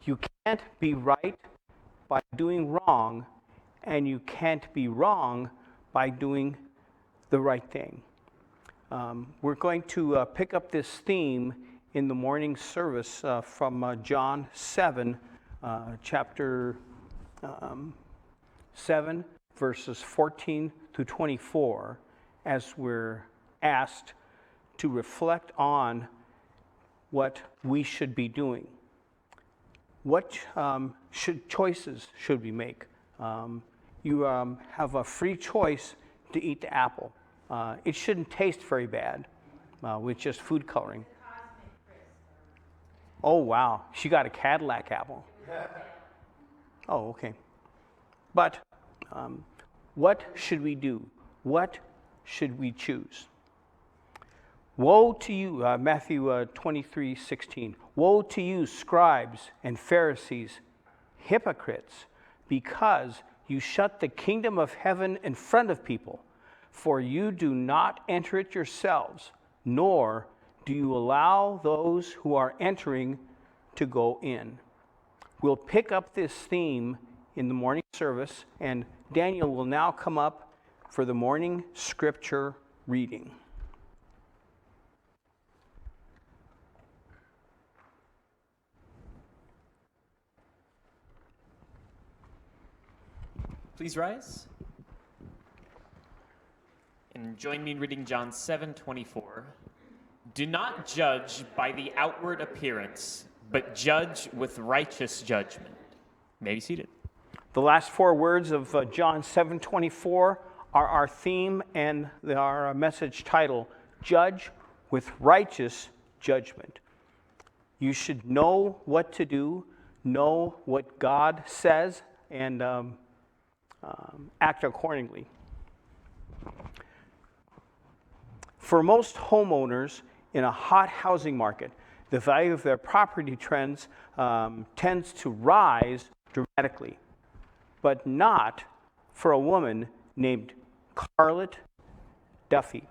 You can't be right by doing wrong, and you can't be wrong by doing the right thing. We're going to pick up this theme in the morning service from John 7, chapter 7, verses 14 through 24, as we're asked to reflect on what we should be doing. What choices should we make? You have a free choice to eat the apple. It shouldn't taste very bad with just food coloring. Oh, wow. She got a Cadillac apple. Oh, okay. But what should we do? What should we choose? Woe to you, Matthew 23:16. Woe to you, scribes and Pharisees, hypocrites, because you shut the kingdom of heaven in front of people, for you do not enter it yourselves, nor do you allow those who are entering to go in. We'll pick up this theme in the morning service, and Daniel will now come up for the morning scripture reading. Please rise and join me in reading John 7:24. Do not judge by the outward appearance, but judge with righteous judgment. You may be seated. The last four words of John 7:24 are our theme and our message title, Judge with Righteous Judgment. You should know what to do, know what God says, and act accordingly. For most homeowners in a hot housing market, the value of their property tends to rise dramatically, but not for a woman named Carlette Duffy.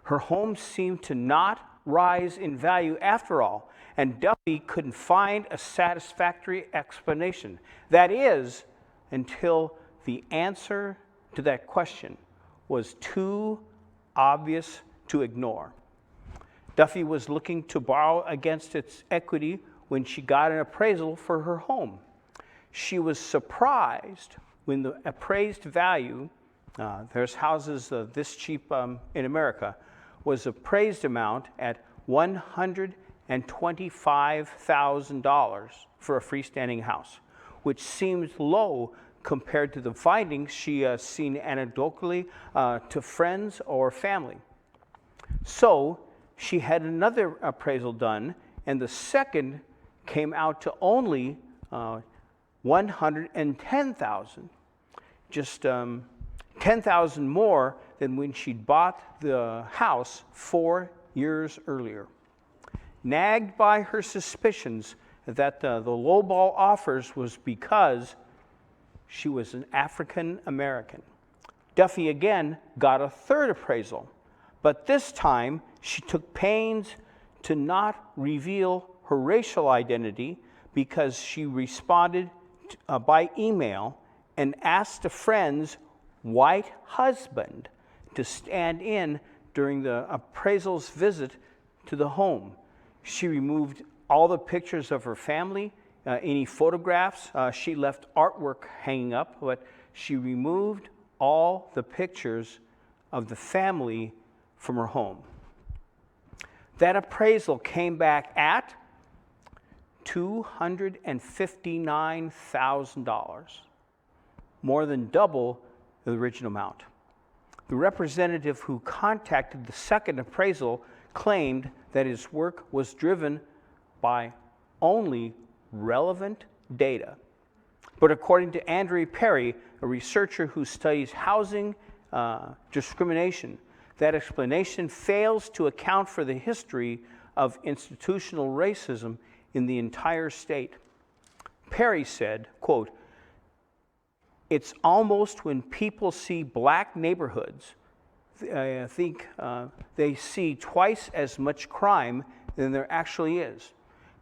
Her home seemed to not rise in value after all, and Duffy couldn't find a satisfactory explanation. That is, until the answer to that question was too obvious to ignore. Duffy was looking to borrow against its equity when she got an appraisal for her home. She was surprised when the appraised value, there's houses this cheap in America, was appraised amount at $125,000 for a freestanding house, which seems low compared to the findings she has seen anecdotally to friends or family. So she had another appraisal done, and the second came out to only $110,000, just $10,000 more than when she'd bought the house 4 years earlier. Nagged by her suspicions that the lowball offers was because she was an African American, Duffy again got a third appraisal, but this time she took pains to not reveal her racial identity because she responded by email and asked a friend's white husband to stand in during the appraisal's visit to the home. She removed all the pictures of her family, any photographs. She left artwork hanging up, but she removed all the pictures of the family from her home. That appraisal came back at $259,000, more than double the original amount. The representative who contacted the second appraisal claimed that his work was driven by only relevant data. But according to Andrew Perry, a researcher who studies housing discrimination, that explanation fails to account for the history of institutional racism in the entire state. Perry said, quote, "It's almost when people see black neighborhoods, I think they see twice as much crime than there actually is.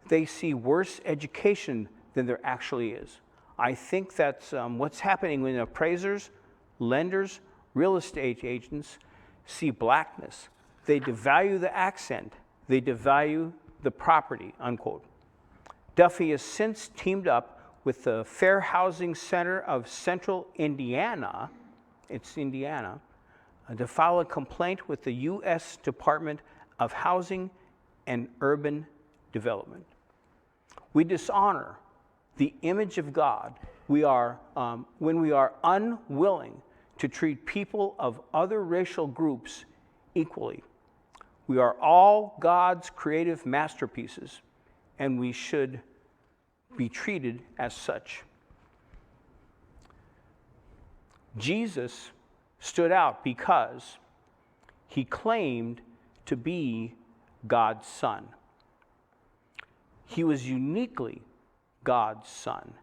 They see worse education than there actually is. I think that's what's happening when appraisers, lenders, real estate agents see blackness. They devalue the accent. They devalue the property, unquote. Duffy has since teamed up with the Fair Housing Center of Central Indiana, it's Indiana, to file a complaint with the U.S. Department of Housing and Urban Development. We dishonor the image of God when we are unwilling to treat people of other racial groups equally. We are all God's creative masterpieces, and we should be treated as such. Jesus stood out because he claimed to be God's son. He was uniquely God's son.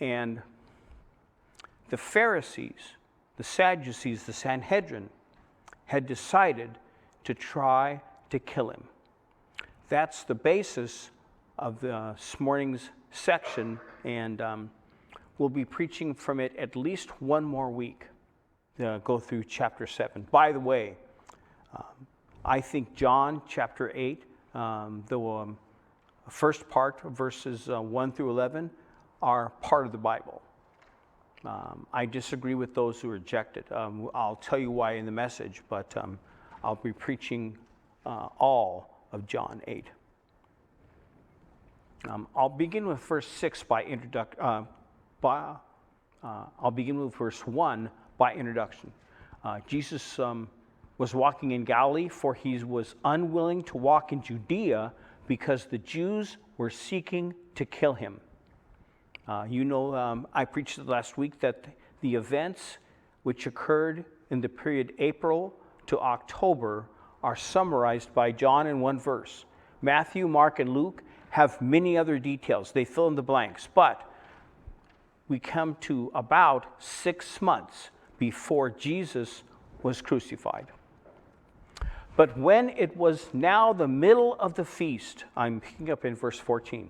And the Pharisees, the Sadducees, the Sanhedrin had decided to try to kill him. That's the basis of this morning's section, and we'll be preaching from it at least one more week to go through chapter 7. By the way, I think John chapter 8, the first part, verses 1 through 11, are part of the Bible. I disagree with those who reject it. I'll tell you why in the message, but I'll be preaching all of John 8. I'll begin with verse 6 by introduction. I'll begin with verse 1 by introduction. Jesus was walking in Galilee, for he was unwilling to walk in Judea because the Jews were seeking to kill him. I preached last week that the events which occurred in the period April to October are summarized by John in one verse. Matthew, Mark, and Luke have many other details. They fill in the blanks. But we come to about 6 months before Jesus was crucified. But when it was now the middle of the feast, I'm picking up in verse 14,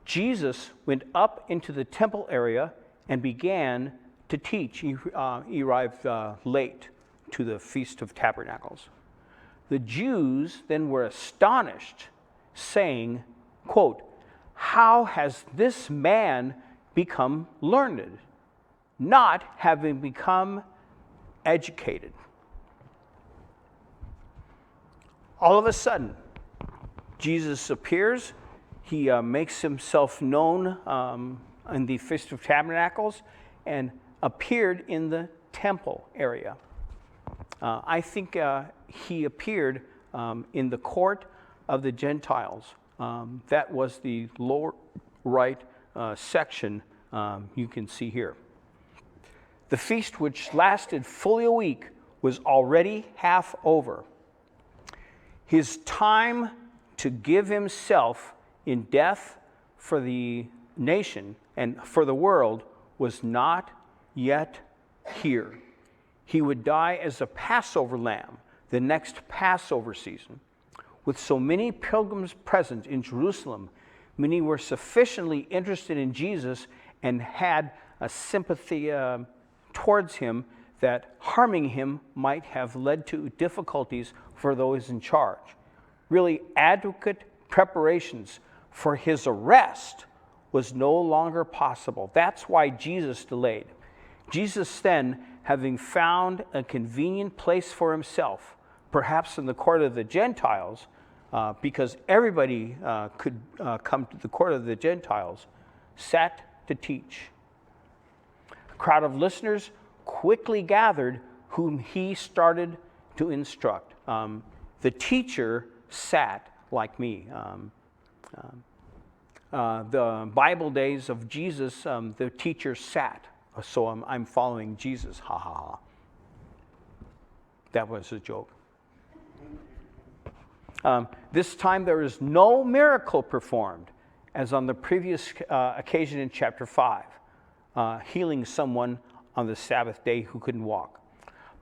Jesus went up into the temple area and began to teach. He arrived late to the Feast of Tabernacles. The Jews then were astonished, saying, quote, "How has this man become learned, not having become educated?" All of a sudden, Jesus appears. He makes himself known in the Feast of Tabernacles and appeared in the temple area. I think he appeared in the court of the Gentiles. That was the lower right section you can see here. The feast, which lasted fully a week, was already half over. His time to give himself in death for the nation and for the world was not yet here. He would die as a Passover lamb the next Passover season. With so many pilgrims present in Jerusalem, many were sufficiently interested in Jesus and had a sympathy towards him that harming him might have led to difficulties for those in charge. Really, adequate preparations for his arrest was no longer possible. That's why Jesus delayed. Jesus then, having found a convenient place for himself, perhaps in the court of the Gentiles, because everybody could come to the court of the Gentiles, sat to teach. A crowd of listeners quickly gathered, whom he started to instruct. The teacher sat like me. The Bible days of Jesus, the teacher sat. So I'm following Jesus. Ha ha ha. That was a joke. This time there is no miracle performed, as on the previous occasion in chapter 5, healing someone on the Sabbath day who couldn't walk.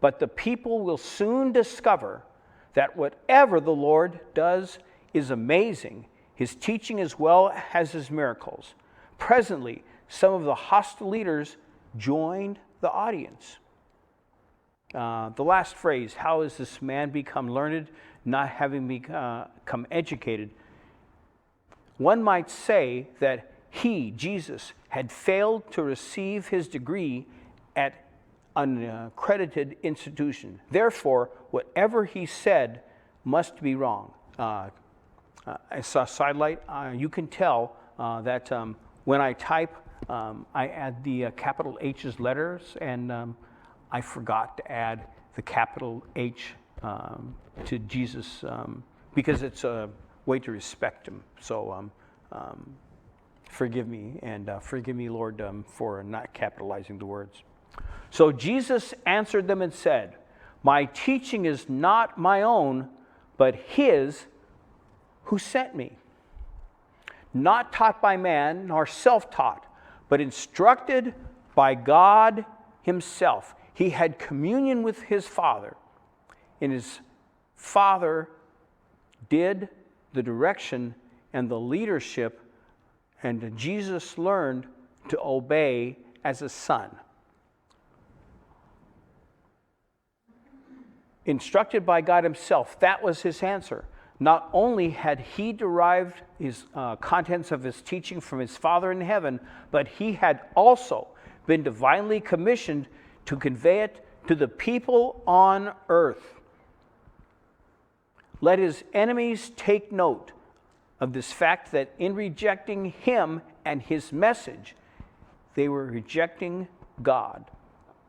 But the people will soon discover that whatever the Lord does is amazing. his teaching as well as his miracles. Presently, some of the hostile leaders joined the audience. The last phrase, how has this man become learned, not having become educated? One might say that he, Jesus, had failed to receive his degree at an accredited institution. Therefore, whatever he said must be wrong. I saw a sidelight. You can tell that when I type, I add the capital H's letters, and I forgot to add the capital H to Jesus because it's a way to respect him. So forgive me, and forgive me, Lord, for not capitalizing the words. So Jesus answered them and said, "My teaching is not my own, but his who sent me. Not taught by man, nor self-taught, but instructed by God himself." He had communion with his Father, and his Father did the direction and the leadership, and Jesus learned to obey as a son. Instructed by God himself, that was his answer. Not only had he derived his contents of his teaching from his Father in heaven, but he had also been divinely commissioned to convey it to the people on earth. Let his enemies take note of this fact that in rejecting him and his message, they were rejecting God.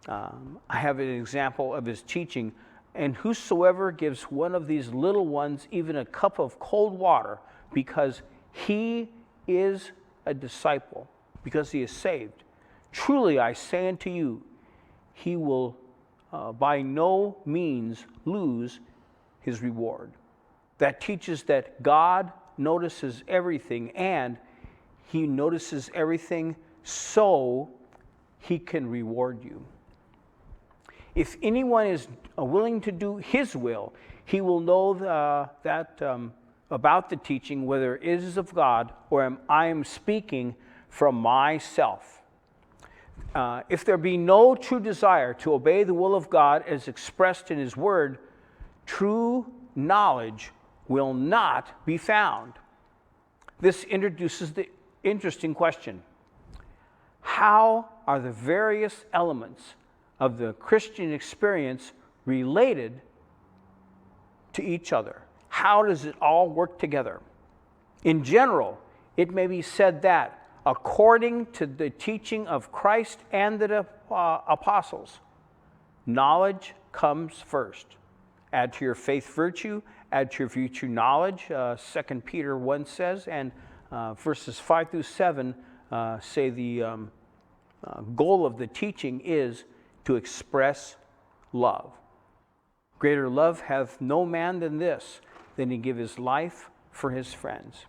I have an example of his teaching. "And whosoever gives one of these little ones even a cup of cold water, because he is a disciple, because he is saved, truly I say unto you, he will by no means lose his reward." That teaches that God notices everything, and he notices everything so he can reward you. If anyone is willing to do his will, he will know about the teaching, whether it is of God or I am speaking from myself. If there be no true desire to obey the will of God as expressed in his word, true knowledge will not be found. This introduces the interesting question: how are the various elements of the Christian experience related to each other? How does it all work together? In general, it may be said that, according to the teaching of Christ and the apostles, knowledge comes first. Add to your faith virtue, add to your virtue knowledge, 2 Peter 1 says, and verses 5 through 7 say the goal of the teaching is to express love. Greater love hath no man than this, than he give his life for his friends.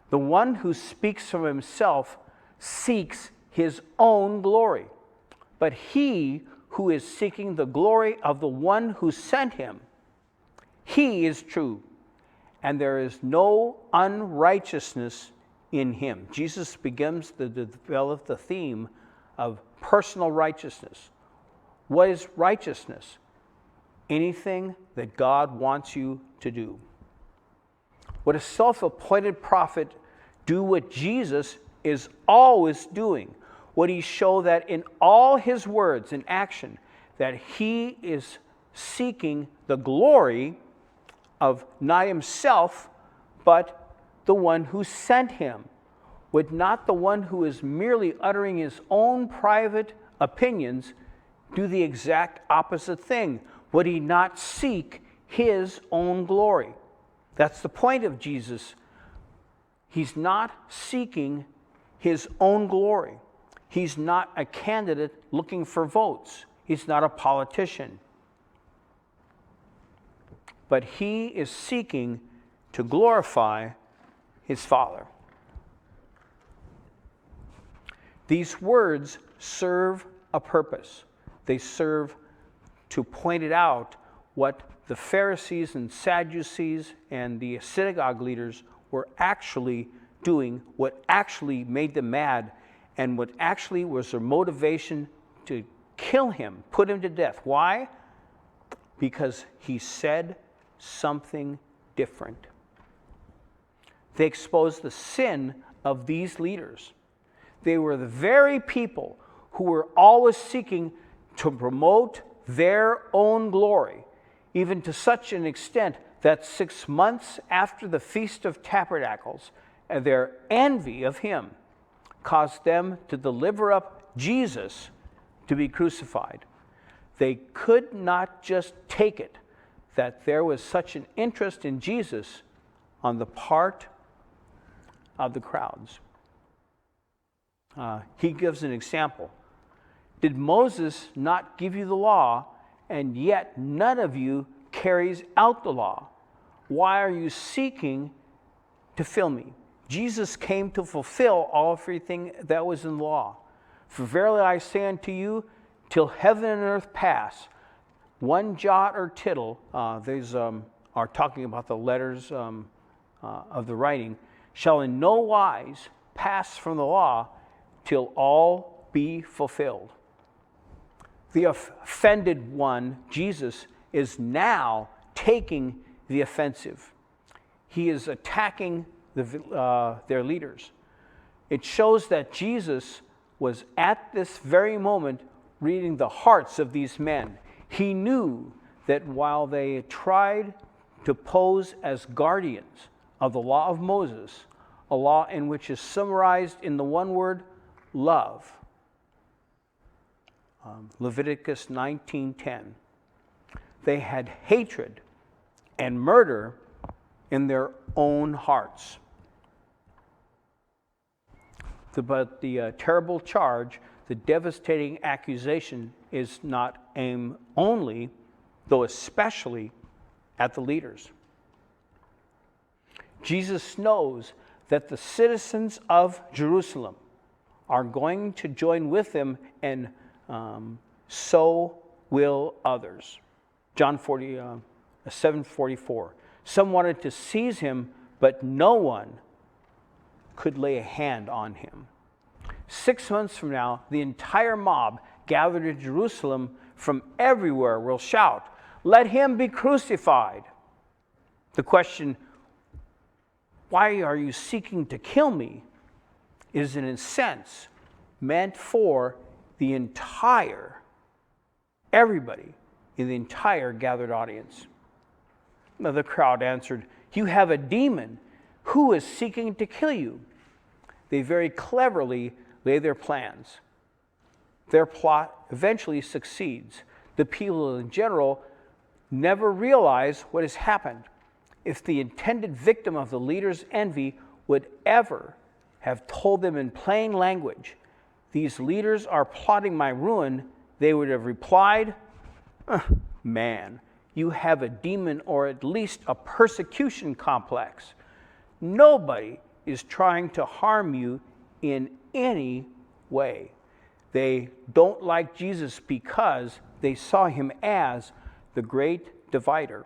The one who speaks from himself seeks his own glory, but he who is seeking the glory of the one who sent him, he is true, and there is no unrighteousness in him. Jesus begins to develop the theme of personal righteousness. What is righteousness? Anything that God wants you to do. Would a self-appointed prophet do what Jesus is always doing? Would he show that in all his words and action that he is seeking the glory of not himself, but the one who sent him? Would not the one who is merely uttering his own private opinions do the exact opposite thing? Would he not seek his own glory? That's the point of Jesus. He's not seeking his own glory. He's not a candidate looking for votes. He's not a politician. But he is seeking to glorify his Father. These words serve a purpose. They serve to point it out what the Pharisees and Sadducees and the synagogue leaders were actually doing what actually made them mad and what actually was their motivation to kill him, put him to death. Why? Because he said something different. They exposed the sin of these leaders. They were the very people who were always seeking to promote their own glory, even to such an extent that 6 months after the Feast of Tabernacles, their envy of him caused them to deliver up Jesus to be crucified. They could not just take it that there was such an interest in Jesus on the part of the crowds. He gives an example. Did Moses not give you the law, and yet none of you carries out the law? Why are you seeking to kill me? Jesus came to fulfill everything that was in the law. For verily I say unto you, till heaven and earth pass, one jot or tittle, these are talking about the letters of the writing, shall in no wise pass from the law till all be fulfilled. The offended one, Jesus, is now taking the offensive. He is attacking their leaders. It shows that Jesus was at this very moment reading the hearts of these men. He knew that while they tried to pose as guardians of the law of Moses, a law in which is summarized in the one word, love, Leviticus 19:10, they had hatred and murder in their own hearts. But the terrible charge, the devastating accusation, is not aimed only, though especially, at the leaders. Jesus knows that the citizens of Jerusalem are going to join with them, and so will others. John 7:44. Some wanted to seize him, but no one could lay a hand on him. 6 months from now, the entire mob gathered in Jerusalem from everywhere will shout, "Let him be crucified." The question, "Why are you seeking to kill me?" is in a sense meant for the entire, everybody in the entire gathered audience. Now the crowd answered, "You have a demon. Who is seeking to kill you?" They very cleverly lay their plans. Their plot eventually succeeds. The people in general never realize what has happened. If the intended victim of the leader's envy would ever have told them in plain language, "These leaders are plotting my ruin," they would have replied, "Man, you have a demon or at least a persecution complex. Nobody is trying to harm you in any way." They don't like Jesus because they saw him as the great divider.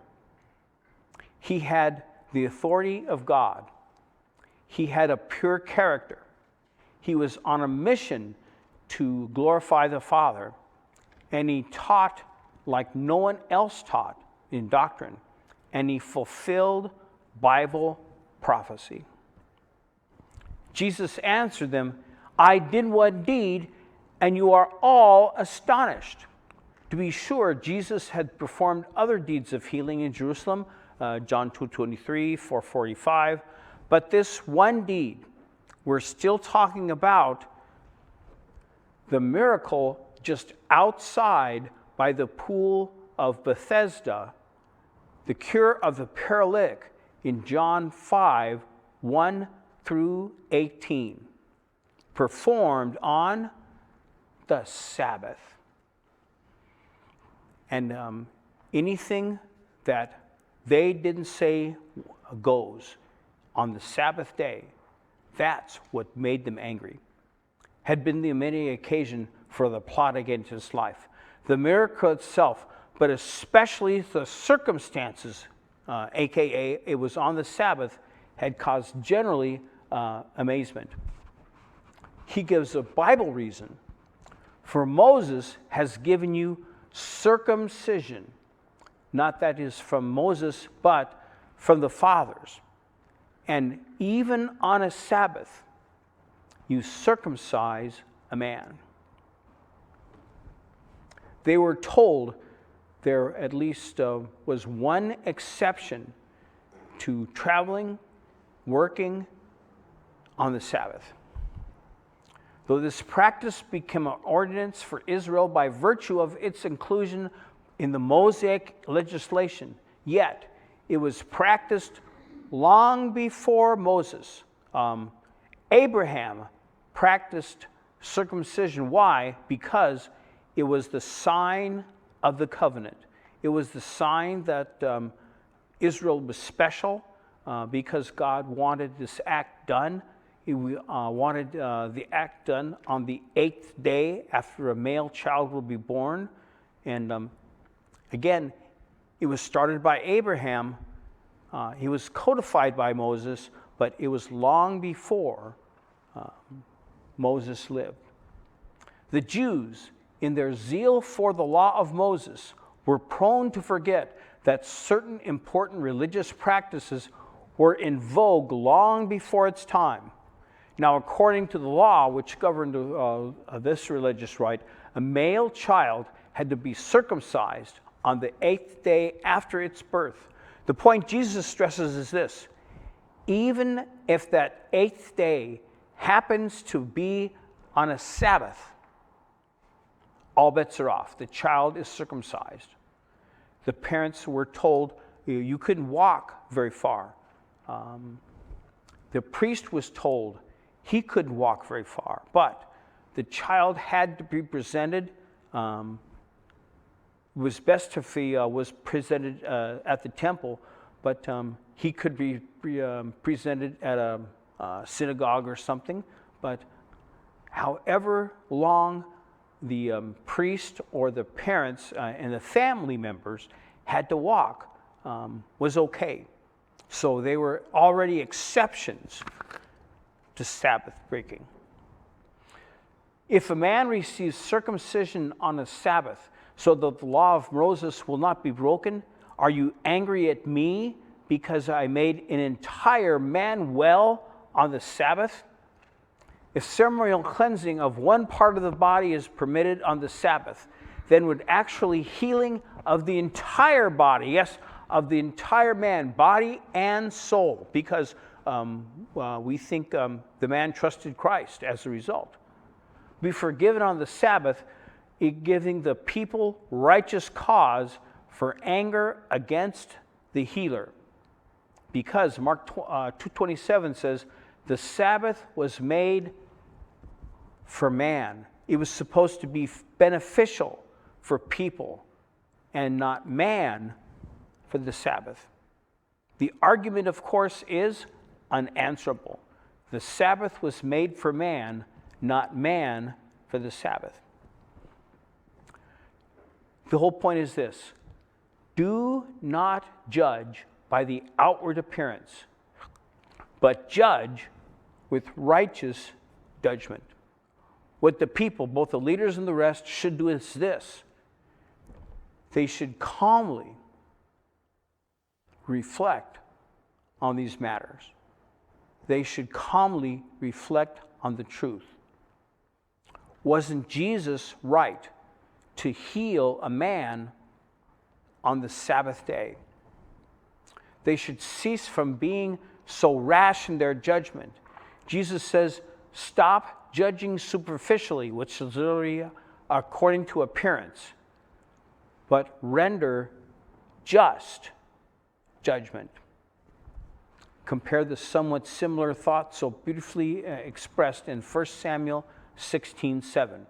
He had the authority of God. He had a pure character. He was on a mission to glorify the Father, and he taught like no one else taught in doctrine, and he fulfilled Bible prophecy. Jesus answered them, "I did one deed, and you are all astonished." To be sure, Jesus had performed other deeds of healing in Jerusalem, John 2:23, 4:45, but this one deed, we're still talking about the miracle just outside by the pool of Bethesda, the cure of the paralytic in John 5:1-18, performed on the Sabbath. And anything that they didn't say goes on the Sabbath day, that's what made them angry. Had been the many occasion for the plot against his life. The miracle itself, but especially the circumstances, aka it was on the Sabbath, had caused generally amazement. He gives a Bible reason. For Moses has given you circumcision, not that is from Moses, but from the fathers. And even on a Sabbath, you circumcise a man. They were told there at least was one exception to traveling, working on the Sabbath. Though this practice became an ordinance for Israel by virtue of its inclusion in the Mosaic legislation, yet it was practiced long before Moses. Abraham practiced circumcision. Why? Because it was the sign of the covenant. It was the sign that Israel was special because God wanted this act done. He wanted the act done on the 8th day after a male child will be born. And again, it was started by Abraham. He was codified by Moses, but it was long before Moses lived. The Jews, in their zeal for the law of Moses, were prone to forget that certain important religious practices were in vogue long before its time. Now, according to the law which governed this religious rite, a male child had to be circumcised on the 8th day after its birth. The point Jesus stresses is this: even if that 8th day happens to be on a Sabbath, all bets are off. The child is circumcised. The parents were told you couldn't walk very far. The priest was told he couldn't walk very far, but the child had to be presented. It was best if he was presented at the temple, but he could be presented at a synagogue or something. But however long the priest or the parents and the family members had to walk was okay. So they were already exceptions to Sabbath breaking. If a man receives circumcision on a Sabbath so that the law of Moses will not be broken, are you angry at me because I made an entire man well on the Sabbath? If ceremonial cleansing of one part of the body is permitted on the Sabbath, then would actually healing of the entire body, yes, of the entire man, body and soul, because we think the man trusted Christ as a result, be forgiven on the Sabbath, giving the people righteous cause for anger against the healer. Because Mark 2:27 says, the Sabbath was made for man. It was supposed to be beneficial for people and not man for the Sabbath. The argument, of course, is unanswerable. The Sabbath was made for man, not man for the Sabbath. The whole point is this: do not judge by the outward appearance, but judge with righteous judgment. What the people, both the leaders and the rest, should do is this: they should calmly reflect on these matters. They should calmly reflect on the truth. Wasn't Jesus right to heal a man on the Sabbath day? They should cease from being so rash in their judgment. Jesus says, stop judging superficially, which is literally according to appearance, but render just judgment. Compare the somewhat similar thought so beautifully expressed in 1 Samuel 16:7.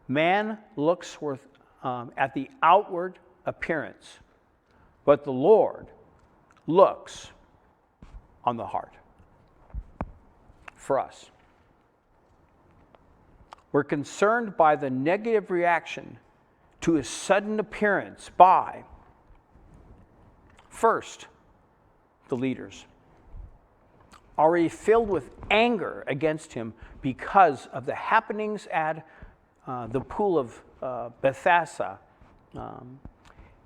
Man looks at the outward appearance, but the Lord looks on the heart. For us, we're concerned by the negative reaction to a sudden appearance by, first, the leaders. already filled with anger against him because of the happenings at the pool of Bethesda.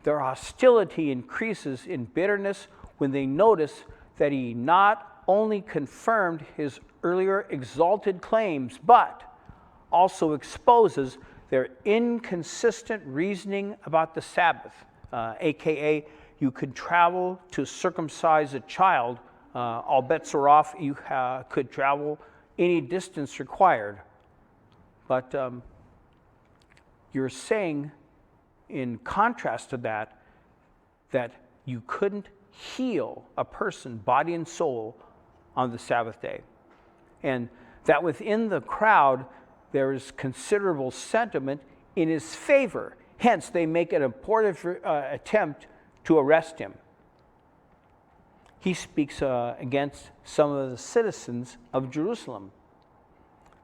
Their hostility increases in bitterness when they notice that he not only confirmed his earlier exalted claims, but also exposes their inconsistent reasoning about the Sabbath, aka you could travel to circumcise a child, all bets are off, you could travel any distance required. But you're saying, in contrast to that, that you couldn't heal a person, body and soul, on the Sabbath day. And that within the crowd, there is considerable sentiment in his favor. Hence, they make an abortive attempt to arrest him. He speaks against some of the citizens of Jerusalem.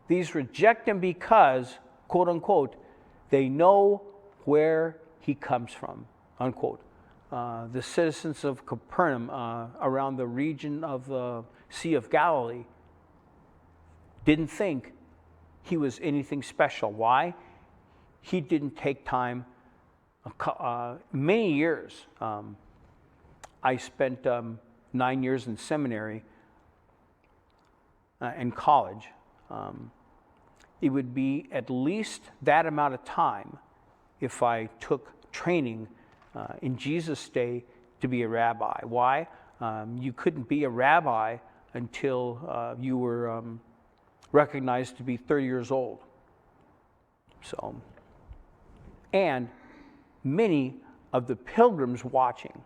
These reject him because, quote unquote, they know where he comes from, unquote. The citizens of Capernaum around the region of the Sea of Galilee didn't think he was anything special. Why? He didn't take time, many years. I spent 9 years in seminary and college. It would be at least that amount of time if I took training in Jesus' day to be a rabbi. Why? You couldn't be a rabbi until you were recognized to be 30 years old. So, and many of the pilgrims watching,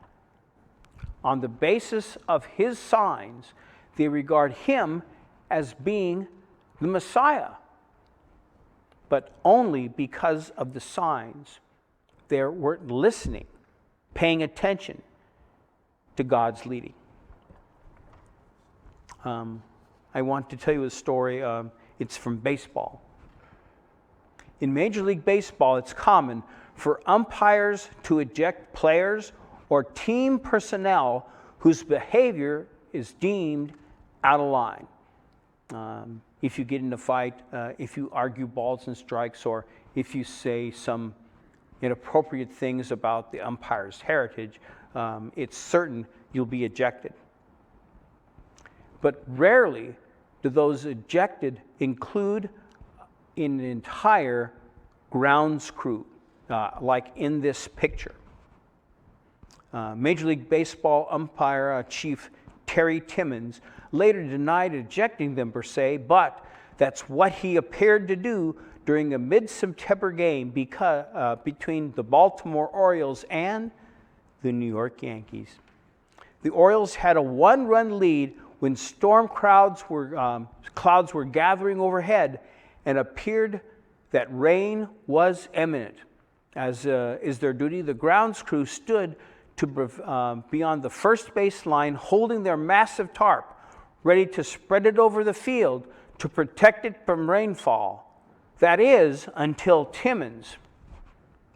on the basis of his signs, they regard him as being the Messiah. But only because of the signs. They weren't listening, paying attention to God's leading. I want to tell you a story. It's from baseball. In Major League Baseball, it's common for umpires to eject players or team personnel whose behavior is deemed out of line. If you get in a fight, if you argue balls and strikes, or if you say some inappropriate things about the umpire's heritage, it's certain you'll be ejected. But rarely do those ejected include an entire grounds crew, like in this picture. Major League Baseball umpire Chief Terry Timmons later denied ejecting them per se, but that's what he appeared to do during a mid-September game between the Baltimore Orioles and the New York Yankees. The Orioles had a 1-run lead when storm clouds were gathering overhead and appeared that rain was imminent. As is their duty, the grounds crew stood to beyond the first base line, holding their massive tarp, ready to spread it over the field to protect it from rainfall. That is, until Timmons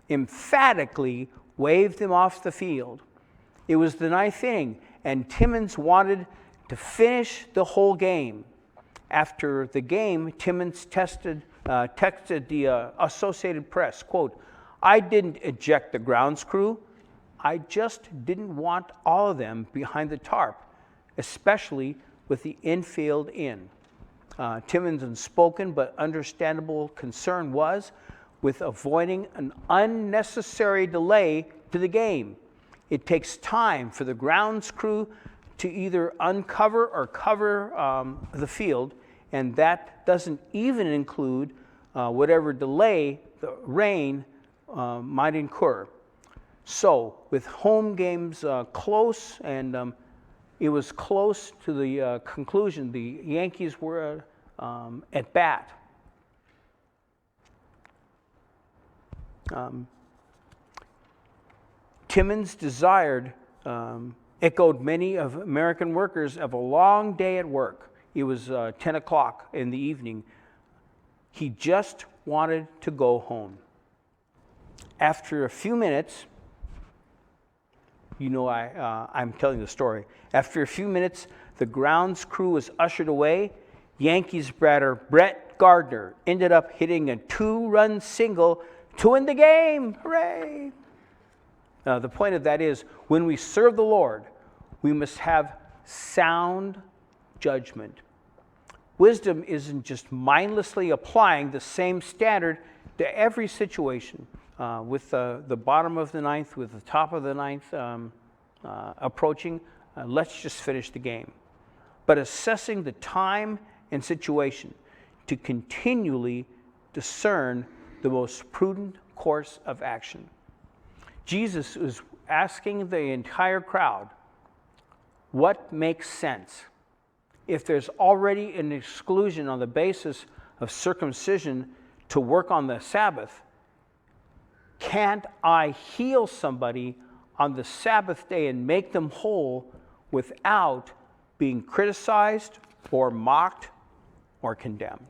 emphatically waved them off the field. It was the 9th inning, and Timmons wanted to finish the whole game. After the game, Timmons texted the Associated Press, quote, "I didn't eject the grounds crew. I just didn't want all of them behind the tarp, especially with the infield in." Timmons' unspoken but understandable concern was with avoiding an unnecessary delay to the game. It takes time for the grounds crew to either uncover or cover the field, and that doesn't even include whatever delay the rain might incur. So, with home games close, and it was close to the conclusion, the Yankees were at bat. Timmons' desire echoed many of American workers of a long day at work. It was 10 o'clock in the evening. He just wanted to go home. After a few minutes, you know I'm telling the story. After a few minutes, the grounds crew was ushered away. Yankees batter Brett Gardner ended up hitting a 2-run single to win the game. Hooray! The point of that is, when we serve the Lord, we must have sound judgment. Wisdom isn't just mindlessly applying the same standard to every situation. With the bottom of the ninth, with the top of the ninth approaching, let's just finish the game. But assessing the time and situation to continually discern the most prudent course of action. Jesus is asking the entire crowd, what makes sense? If there's already an exclusion on the basis of circumcision to work on the Sabbath, can't I heal somebody on the Sabbath day and make them whole without being criticized or mocked or condemned?